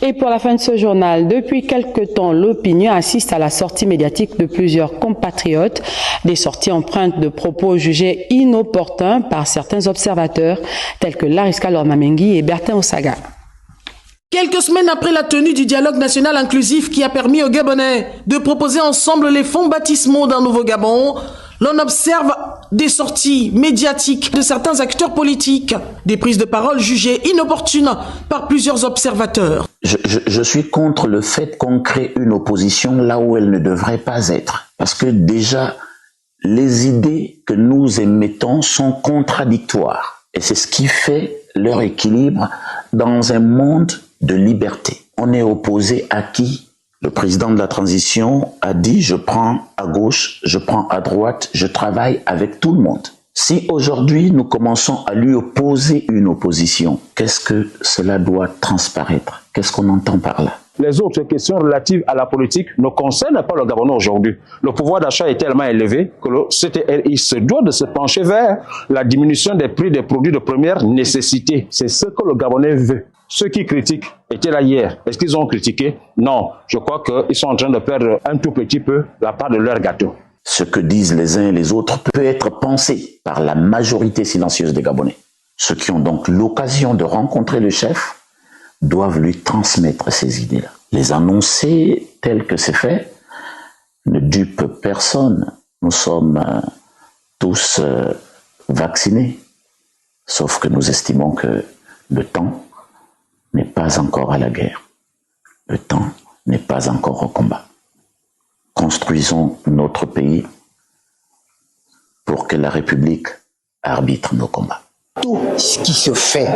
Et pour la fin de ce journal, depuis quelque temps, l'opinion assiste à la sortie médiatique de plusieurs compatriotes, des sorties empreintes de propos jugés inopportuns par certains observateurs, tels que Lariska Lormamengi et Bertin Osaga. Quelques semaines après la tenue du dialogue national inclusif qui a permis aux Gabonais de proposer ensemble les fonds baptismaux d'un nouveau Gabon, l'on observe des sorties médiatiques de certains acteurs politiques, des prises de parole jugées inopportunes par plusieurs observateurs. Je suis contre le fait qu'on crée une opposition là où elle ne devrait pas être. Parce que déjà, les idées que nous émettons sont contradictoires. Et c'est ce qui fait leur équilibre dans un monde de liberté. On est opposé à qui? Le président de la transition a dit « je prends à gauche, je prends à droite, je travaille avec tout le monde ». Si aujourd'hui nous commençons à lui opposer une opposition, qu'est-ce que cela doit transparaître? Qu'est-ce qu'on entend par là? Les autres questions relatives à la politique ne concernent pas le Gabonais aujourd'hui. Le pouvoir d'achat est tellement élevé que le CTRI se doit de se pencher vers la diminution des prix des produits de première nécessité. C'est ce que le Gabonais veut. Ceux qui critiquent étaient là hier. Est-ce qu'ils ont critiqué? Non. Je crois qu'ils sont en train de perdre un tout petit peu la part de leur gâteau. Ce que disent les uns et les autres peut être pensé par la majorité silencieuse des Gabonais. Ceux qui ont donc l'occasion de rencontrer le chef doivent lui transmettre ces idées-là. Les annoncer tels que c'est fait ne dupe personne. Nous sommes tous vaccinés, sauf que nous estimons que le temps n'est pas encore à la guerre. Le temps n'est pas encore au combat. Construisons notre pays pour que la République arbitre nos combats. Tout ce qui se fait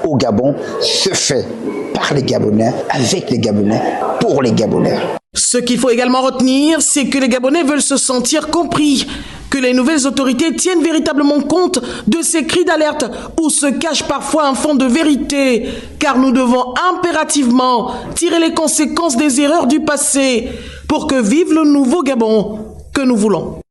au Gabon se fait par les Gabonais, avec les Gabonais, pour les Gabonais. Ce qu'il faut également retenir, c'est que les Gabonais veulent se sentir compris, que les nouvelles autorités tiennent véritablement compte de ces cris d'alerte où se cache parfois un fond de vérité, car nous devons impérativement tirer les conséquences des erreurs du passé pour que vive le nouveau Gabon que nous voulons.